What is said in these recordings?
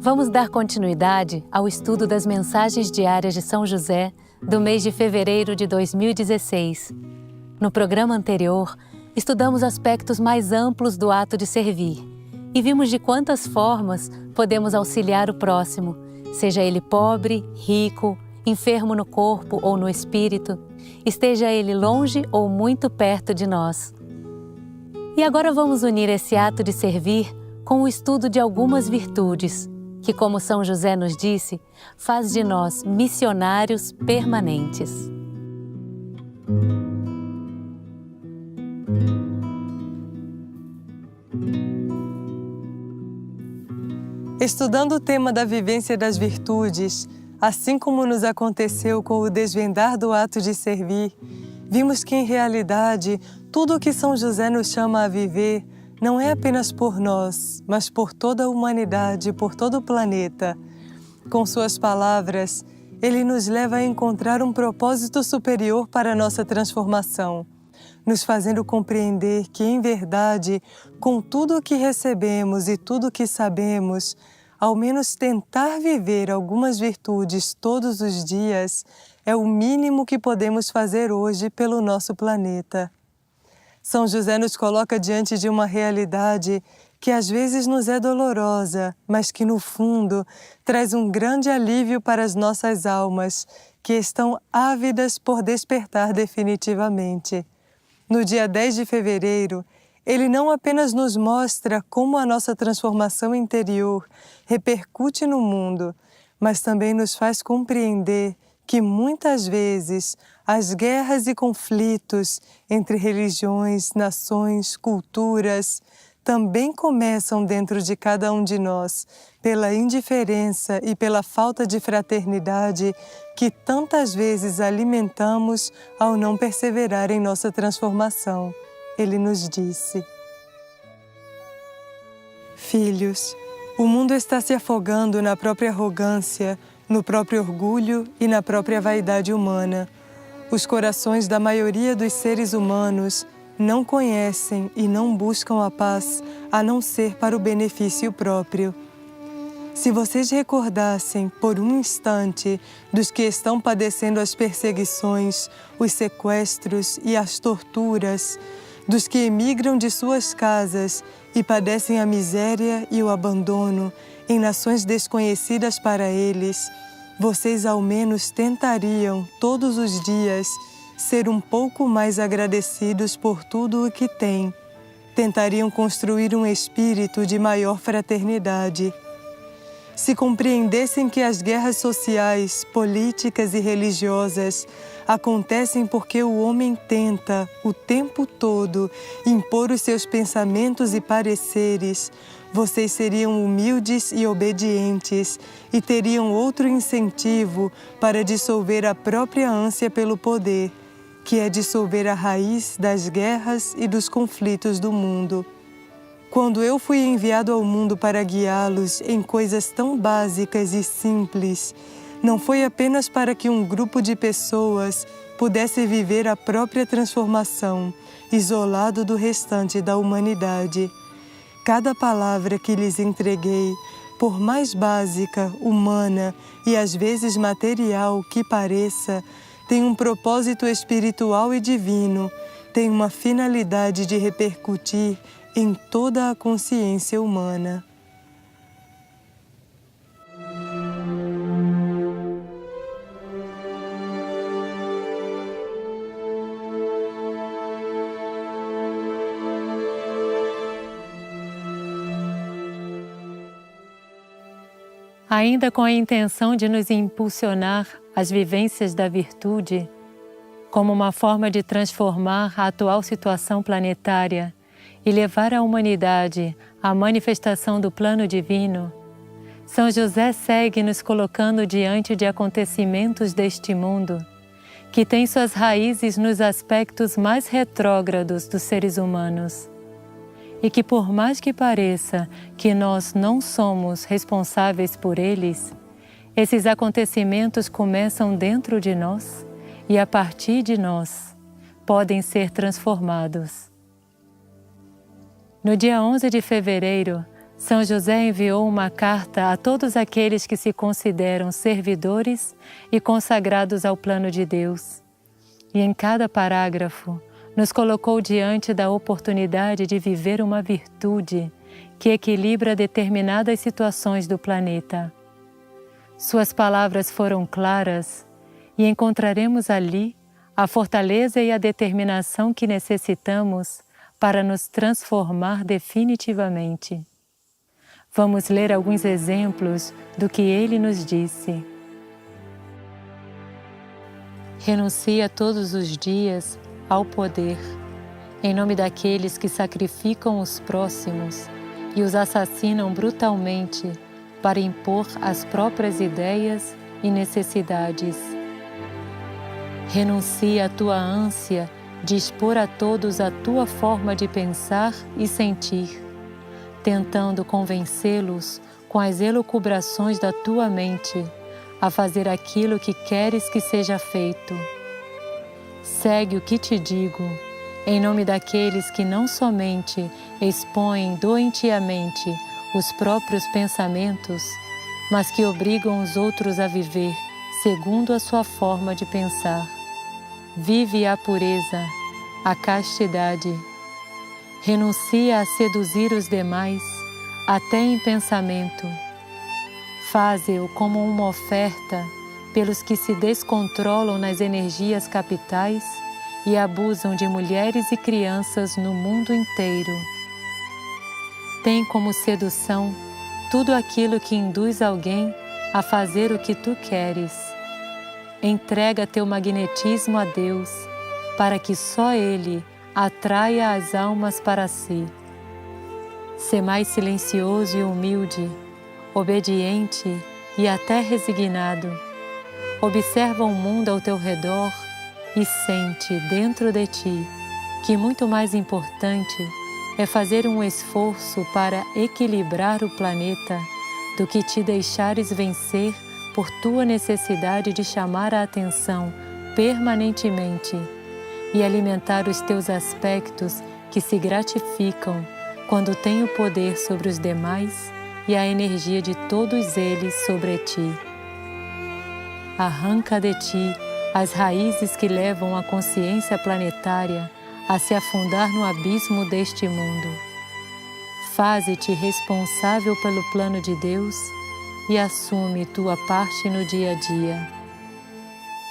Vamos dar continuidade ao estudo das mensagens diárias de São José do mês de fevereiro de 2016. No programa anterior, estudamos aspectos mais amplos do ato de servir e vimos de quantas formas podemos auxiliar o próximo, seja ele pobre, rico, enfermo no corpo ou no espírito, esteja ele longe ou muito perto de nós. E agora vamos unir esse ato de servir com o estudo de algumas virtudes, que, como São José nos disse, faz de nós missionários permanentes. Estudando o tema da vivência das virtudes, assim como nos aconteceu com o desvendar do ato de servir, vimos que, em realidade, tudo o que São José nos chama a viver não é apenas por nós, mas por toda a humanidade, por todo o planeta. Com suas palavras, ele nos leva a encontrar um propósito superior para a nossa transformação, nos fazendo compreender que, em verdade, com tudo o que recebemos e tudo o que sabemos, ao menos tentar viver algumas virtudes todos os dias é o mínimo que podemos fazer hoje pelo nosso planeta. São José nos coloca diante de uma realidade que às vezes nos é dolorosa, mas que no fundo traz um grande alívio para as nossas almas, que estão ávidas por despertar definitivamente. No dia 10 de fevereiro, ele não apenas nos mostra como a nossa transformação interior repercute no mundo, mas também nos faz compreender que muitas vezes as guerras e conflitos entre religiões, nações, culturas também começam dentro de cada um de nós pela indiferença e pela falta de fraternidade que tantas vezes alimentamos ao não perseverar em nossa transformação. Ele nos disse: Filhos, o mundo está se afogando na própria arrogância, no próprio orgulho e na própria vaidade humana. Os corações da maioria dos seres humanos não conhecem e não buscam a paz a não ser para o benefício próprio. Se vocês recordassem por um instante dos que estão padecendo as perseguições, os sequestros e as torturas, dos que emigram de suas casas e padecem a miséria e o abandono em nações desconhecidas para eles, vocês ao menos tentariam, todos os dias, ser um pouco mais agradecidos por tudo o que têm. Tentariam construir um espírito de maior fraternidade. Se compreendessem que as guerras sociais, políticas e religiosas acontecem porque o homem tenta, o tempo todo, impor os seus pensamentos e pareceres, vocês seriam humildes e obedientes e teriam outro incentivo para dissolver a própria ânsia pelo poder, que é dissolver a raiz das guerras e dos conflitos do mundo. Quando eu fui enviado ao mundo para guiá-los em coisas tão básicas e simples, não foi apenas para que um grupo de pessoas pudesse viver a própria transformação, isolado do restante da humanidade. Cada palavra que lhes entreguei, por mais básica, humana e às vezes material que pareça, tem um propósito espiritual e divino, tem uma finalidade de repercutir em toda a consciência humana. ainda com a intenção de nos impulsionar às vivências da virtude, como uma forma de transformar a atual situação planetária e levar a humanidade à manifestação do plano divino, São José segue nos colocando diante de acontecimentos deste mundo, que tem suas raízes nos aspectos mais retrógrados dos seres humanos, e que, por mais que pareça que nós não somos responsáveis por eles, esses acontecimentos começam dentro de nós e, a partir de nós, podem ser transformados. No dia 11 de fevereiro, São José enviou uma carta a todos aqueles que se consideram servidores e consagrados ao plano de Deus. E em cada parágrafo, nos colocou diante da oportunidade de viver uma virtude que equilibra determinadas situações do planeta. Suas palavras foram claras e encontraremos ali a fortaleza e a determinação que necessitamos para nos transformar definitivamente. Vamos ler alguns exemplos do que ele nos disse. Renuncia todos os dias ao poder, em nome daqueles que sacrificam os próximos e os assassinam brutalmente para impor as próprias ideias e necessidades. Renuncia à tua ânsia de expor a todos a tua forma de pensar e sentir, tentando convencê-los com as elucubrações da tua mente a fazer aquilo que queres que seja feito. Segue o que te digo, em nome daqueles que não somente expõem doentiamente os próprios pensamentos, mas que obrigam os outros a viver segundo a sua forma de pensar. Vive a pureza, a castidade. Renuncia a seduzir os demais, até em pensamento. Faze-o como uma oferta pelos que se descontrolam nas energias capitais e abusam de mulheres e crianças no mundo inteiro. Tem como sedução tudo aquilo que induz alguém a fazer o que tu queres. Entrega teu magnetismo a Deus, para que só Ele atraia as almas para si. Sê mais silencioso e humilde, obediente e até resignado. Observa o mundo ao teu redor e sente dentro de ti que muito mais importante é fazer um esforço para equilibrar o planeta do que te deixares vencer por tua necessidade de chamar a atenção permanentemente e alimentar os teus aspectos que se gratificam quando têm o poder sobre os demais e a energia de todos eles sobre ti. Arranca de ti as raízes que levam a consciência planetária a se afundar no abismo deste mundo. Faze-te responsável pelo plano de Deus e assume tua parte no dia a dia.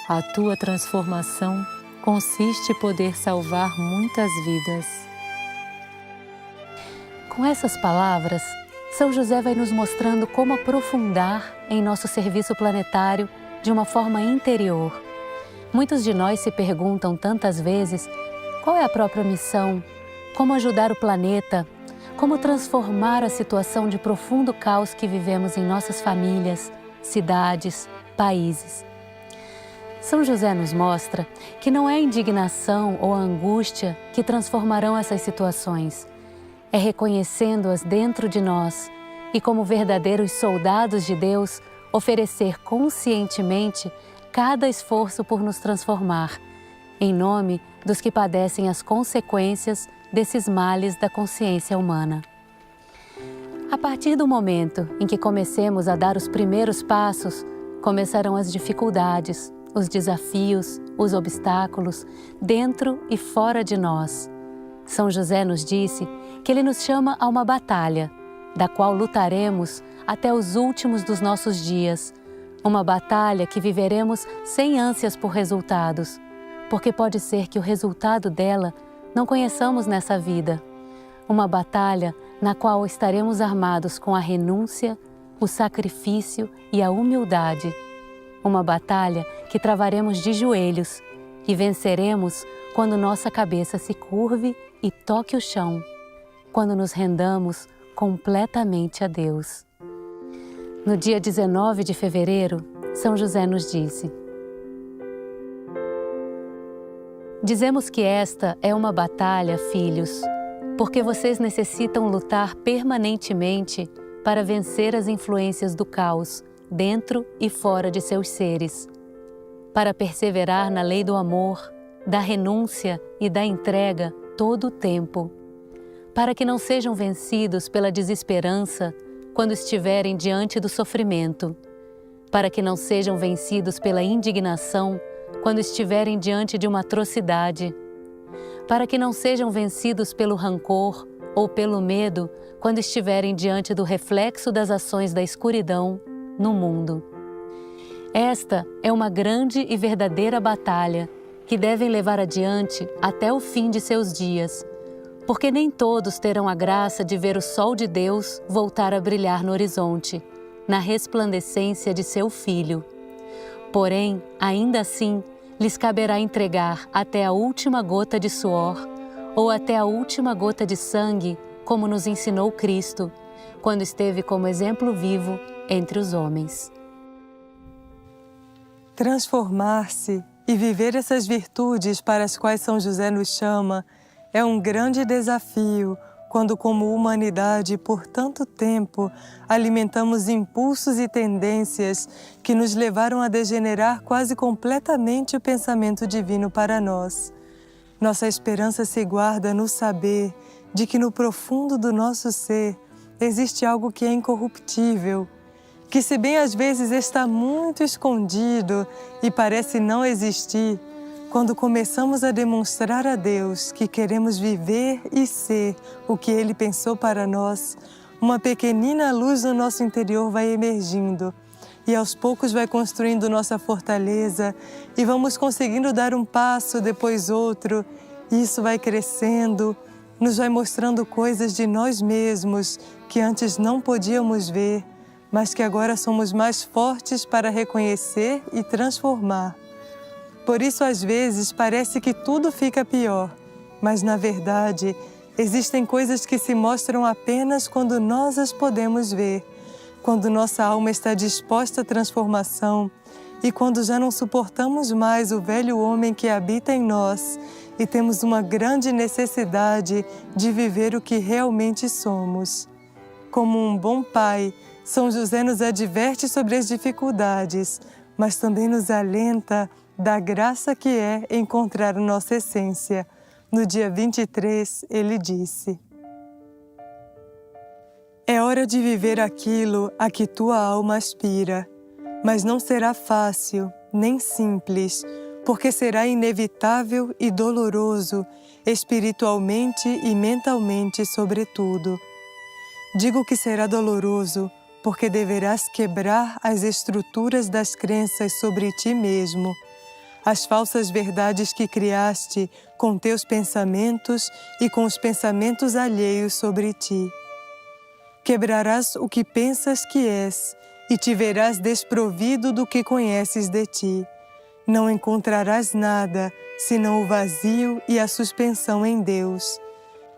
A tua transformação consiste em poder salvar muitas vidas. Com essas palavras, São José vai nos mostrando como aprofundar em nosso serviço planetário de uma forma interior. Muitos de nós se perguntam tantas vezes qual é a própria missão, como ajudar o planeta, como transformar a situação de profundo caos que vivemos em nossas famílias, cidades, países. São José nos mostra que não é a indignação ou a angústia que transformarão essas situações. É reconhecendo-as dentro de nós e, como verdadeiros soldados de Deus, oferecer conscientemente cada esforço por nos transformar, em nome dos que padecem as consequências desses males da consciência humana. A partir do momento em que comecemos a dar os primeiros passos, começarão as dificuldades, os desafios, os obstáculos, dentro e fora de nós. São José nos disse que ele nos chama a uma batalha, da qual lutaremos até os últimos dos nossos dias. Uma batalha que viveremos sem ânsias por resultados, porque pode ser que o resultado dela não conheçamos nessa vida. Uma batalha na qual estaremos armados com a renúncia, o sacrifício e a humildade. Uma batalha que travaremos de joelhos e venceremos quando nossa cabeça se curve e toque o chão, quando nos rendamos completamente a Deus. No dia 19 de fevereiro, São José nos disse: dizemos que esta é uma batalha, filhos, porque vocês necessitam lutar permanentemente para vencer as influências do caos dentro e fora de seus seres, para perseverar na lei do amor, da renúncia e da entrega todo o tempo, para que não sejam vencidos pela desesperança quando estiverem diante do sofrimento, para que não sejam vencidos pela indignação quando estiverem diante de uma atrocidade, para que não sejam vencidos pelo rancor ou pelo medo quando estiverem diante do reflexo das ações da escuridão no mundo. Esta é uma grande e verdadeira batalha que devem levar adiante até o fim de seus dias, porque nem todos terão a graça de ver o sol de Deus voltar a brilhar no horizonte, na resplandecência de seu Filho. Porém, ainda assim, lhes caberá entregar até a última gota de suor ou até a última gota de sangue, como nos ensinou Cristo, quando esteve como exemplo vivo entre os homens. Transformar-se e viver essas virtudes para as quais São José nos chama é um grande desafio quando, como humanidade, por tanto tempo, alimentamos impulsos e tendências que nos levaram a degenerar quase completamente o pensamento divino para nós. Nossa esperança se guarda no saber de que no profundo do nosso ser existe algo que é incorruptível, que se bem às vezes está muito escondido e parece não existir, quando começamos a demonstrar a Deus que queremos viver e ser o que Ele pensou para nós, uma pequenina luz no nosso interior vai emergindo e aos poucos vai construindo nossa fortaleza e vamos conseguindo dar um passo depois outro, e isso vai crescendo, nos vai mostrando coisas de nós mesmos que antes não podíamos ver, mas que agora somos mais fortes para reconhecer e transformar. Por isso, às vezes, parece que tudo fica pior, mas, na verdade, existem coisas que se mostram apenas quando nós as podemos ver, quando nossa alma está disposta à transformação e quando já não suportamos mais o velho homem que habita em nós e temos uma grande necessidade de viver o que realmente somos. Como um bom pai, São José nos adverte sobre as dificuldades, mas também nos alenta da graça que é encontrar a nossa essência. No dia 23, ele disse: é hora de viver aquilo a que tua alma aspira, mas não será fácil, nem simples, porque será inevitável e doloroso, espiritualmente e mentalmente sobretudo. Digo que será doloroso, porque deverás quebrar as estruturas das crenças sobre ti mesmo, as falsas verdades que criaste com teus pensamentos e com os pensamentos alheios sobre ti. Quebrarás o que pensas que és e te verás desprovido do que conheces de ti. Não encontrarás nada, senão o vazio e a suspensão em Deus.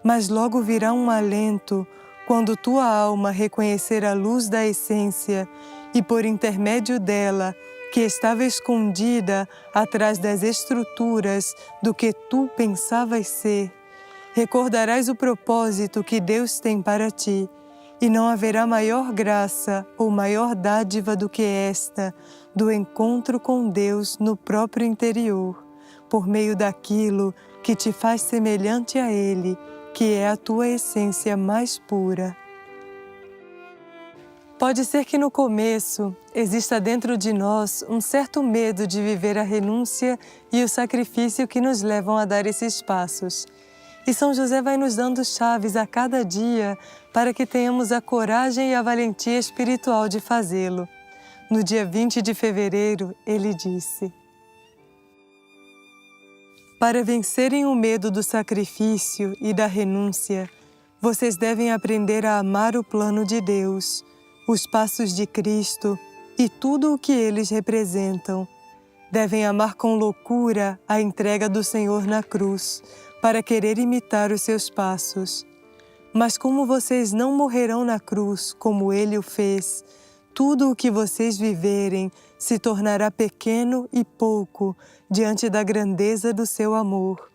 Mas logo virá um alento, quando tua alma reconhecer a luz da essência e por intermédio dela, que estava escondida atrás das estruturas do que tu pensavas ser, recordarás o propósito que Deus tem para ti, e não haverá maior graça ou maior dádiva do que esta, do encontro com Deus no próprio interior, por meio daquilo que te faz semelhante a Ele, que é a tua essência mais pura. Pode ser que no começo exista dentro de nós um certo medo de viver a renúncia e o sacrifício que nos levam a dar esses passos. E São José vai nos dando chaves a cada dia para que tenhamos a coragem e a valentia espiritual de fazê-lo. No dia 20 de fevereiro, ele disse: para vencerem o medo do sacrifício e da renúncia, vocês devem aprender a amar o plano de Deus, os passos de Cristo e tudo o que eles representam. Devem amar com loucura a entrega do Senhor na cruz, para querer imitar os seus passos. Mas como vocês não morrerão na cruz como Ele o fez, tudo o que vocês viverem se tornará pequeno e pouco diante da grandeza do seu amor.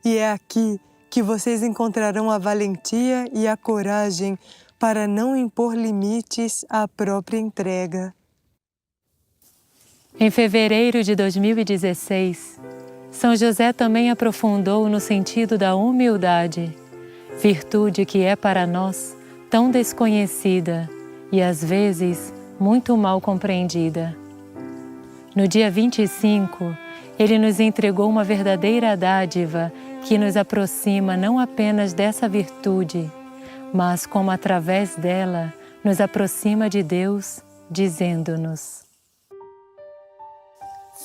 E é aqui que vocês encontrarão a valentia e a coragem para não impor limites à própria entrega. Em fevereiro de 2016, São José também aprofundou no sentido da humildade, virtude que é para nós tão desconhecida e às vezes muito mal compreendida. No dia 25, ele nos entregou uma verdadeira dádiva que nos aproxima não apenas dessa virtude, mas como através dela nos aproxima de Deus, dizendo-nos: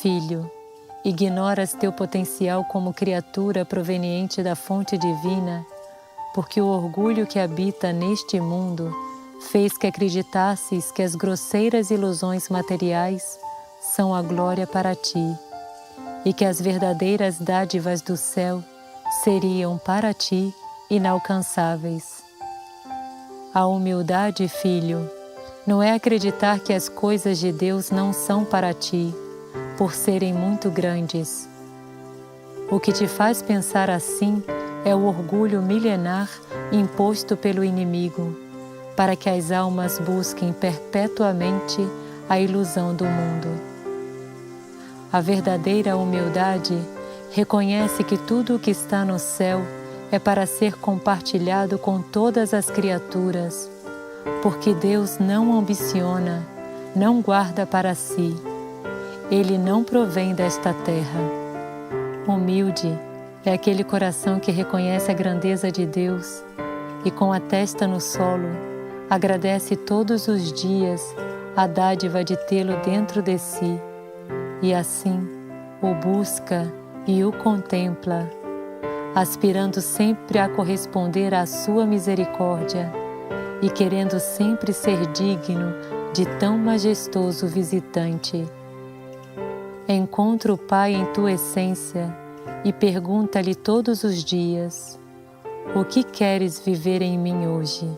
Filho, ignoras teu potencial como criatura proveniente da fonte divina, porque o orgulho que habita neste mundo fez que acreditasses que as grosseiras ilusões materiais são a glória para ti, e que as verdadeiras dádivas do céu seriam para ti inalcançáveis. A humildade, filho, não é acreditar que as coisas de Deus não são para ti, por serem muito grandes. O que te faz pensar assim é o orgulho milenar imposto pelo inimigo, para que as almas busquem perpetuamente a ilusão do mundo. A verdadeira humildade reconhece que tudo o que está no céu é para ser compartilhado com todas as criaturas, porque Deus não ambiciona, não guarda para si. Ele não provém desta terra. Humilde é aquele coração que reconhece a grandeza de Deus e, com a testa no solo, agradece todos os dias a dádiva de tê-lo dentro de si, e assim o busca e o contempla, aspirando sempre a corresponder à sua misericórdia e querendo sempre ser digno de tão majestoso visitante. Encontra o Pai em tua essência e pergunta-lhe todos os dias: o que queres viver em mim hoje?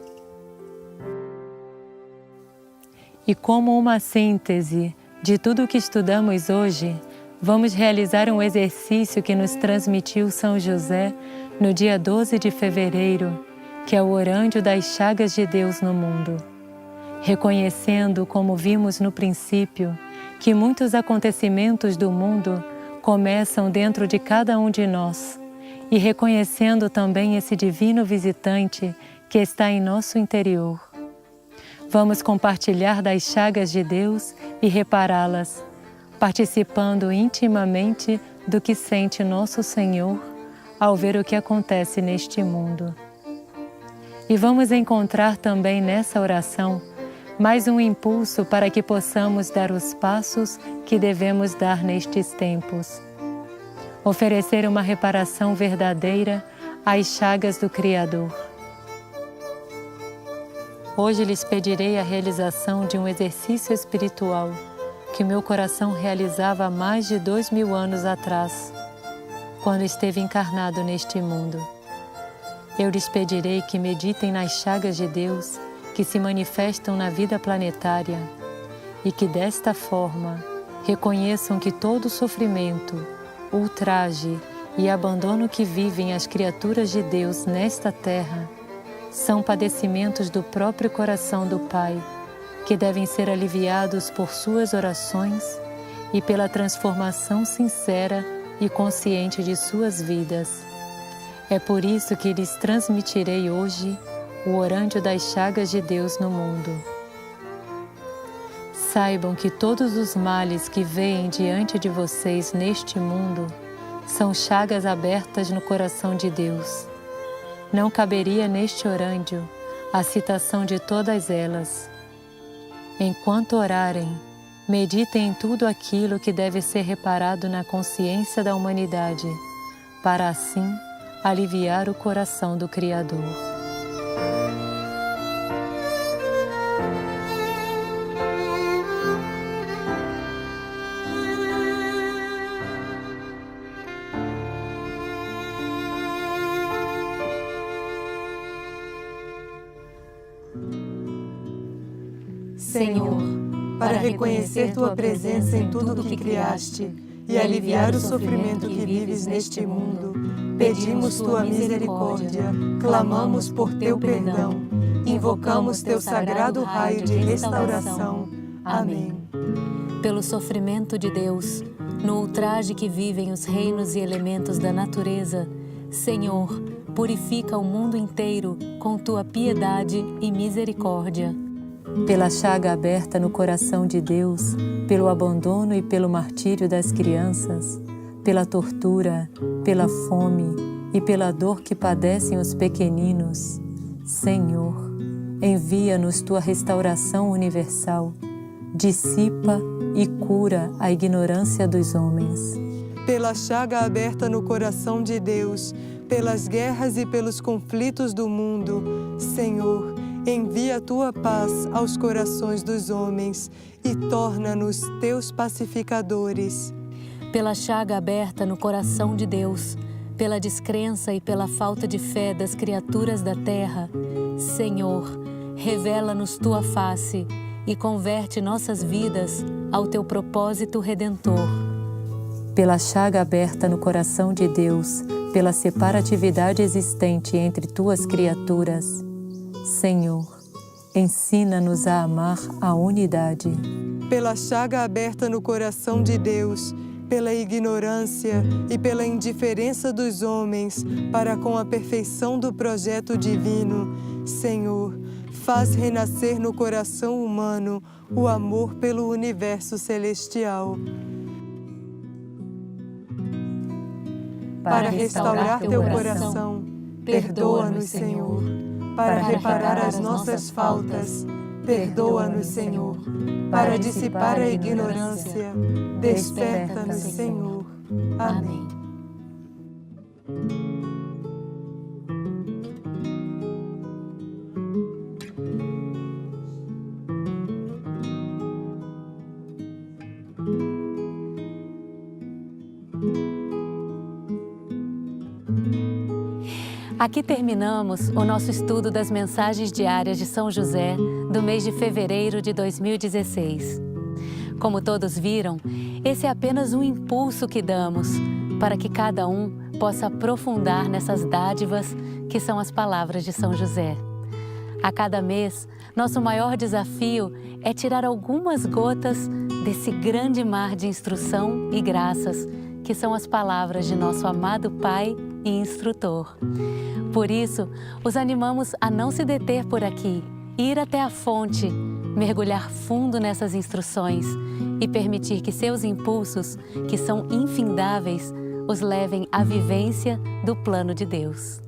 E como uma síntese de tudo o que estudamos hoje, vamos realizar um exercício que nos transmitiu São José no dia 12 de fevereiro, que é o Orândio das Chagas de Deus no mundo. Reconhecendo, como vimos no princípio, que muitos acontecimentos do mundo começam dentro de cada um de nós, e reconhecendo também esse divino visitante que está em nosso interior. Vamos compartilhar das chagas de Deus e repará-las, participando intimamente do que sente nosso Senhor ao ver o que acontece neste mundo. E vamos encontrar também nessa oração mais um impulso para que possamos dar os passos que devemos dar nestes tempos. Oferecer uma reparação verdadeira às chagas do Criador. Hoje lhes pedirei a realização de um exercício espiritual que meu coração realizava há mais de 2000 anos atrás, quando esteve encarnado neste mundo. Eu lhes pedirei que meditem nas chagas de Deus que se manifestam na vida planetária e que desta forma reconheçam que todo sofrimento, ultraje e abandono que vivem as criaturas de Deus nesta terra são padecimentos do próprio coração do Pai, que devem ser aliviados por suas orações e pela transformação sincera e consciente de suas vidas. É por isso que lhes transmitirei hoje o Orândio das Chagas de Deus no mundo. Saibam que todos os males que veem diante de vocês neste mundo são chagas abertas no coração de Deus. Não caberia neste orândio a citação de todas elas. Enquanto orarem, meditem em tudo aquilo que deve ser reparado na consciência da humanidade, para assim aliviar o coração do Criador. Senhor, para reconhecer Tua presença em tudo o que criaste e aliviar o sofrimento que vives neste mundo, pedimos Tua misericórdia, clamamos por Teu perdão, invocamos Teu sagrado raio de restauração. Amém. Pelo sofrimento de Deus, no ultraje que vivem os reinos e elementos da natureza, Senhor, purifica o mundo inteiro com Tua piedade e misericórdia. Pela chaga aberta no coração de Deus, pelo abandono e pelo martírio das crianças, pela tortura, pela fome e pela dor que padecem os pequeninos, Senhor, envia-nos Tua restauração universal, dissipa e cura a ignorância dos homens. Pela chaga aberta no coração de Deus, pelas guerras e pelos conflitos do mundo, Senhor, envia a Tua paz aos corações dos homens e torna-nos Teus pacificadores. Pela chaga aberta no coração de Deus, pela descrença e pela falta de fé das criaturas da terra, Senhor, revela-nos Tua face e converte nossas vidas ao Teu propósito redentor. Pela chaga aberta no coração de Deus, pela separatividade existente entre Tuas criaturas, Senhor, ensina-nos a amar a unidade. Pela chaga aberta no coração de Deus, pela ignorância e pela indiferença dos homens para com a perfeição do projeto divino, Senhor, faz renascer no coração humano o amor pelo universo celestial. Para restaurar Teu coração, perdoa-nos, Senhor. Para reparar as nossas faltas, perdoa-nos, Senhor. Para dissipar a ignorância, desperta-nos, Senhor. Amém. Aqui terminamos o nosso estudo das mensagens diárias de São José do mês de fevereiro de 2016. Como todos viram, esse é apenas um impulso que damos para que cada um possa aprofundar nessas dádivas que são as palavras de São José. A cada mês, nosso maior desafio é tirar algumas gotas desse grande mar de instrução e graças que são as palavras de nosso amado Pai e Instrutor. Por isso, os animamos a não se deter por aqui, ir até a fonte, mergulhar fundo nessas instruções e permitir que seus impulsos, que são infindáveis, os levem à vivência do plano de Deus.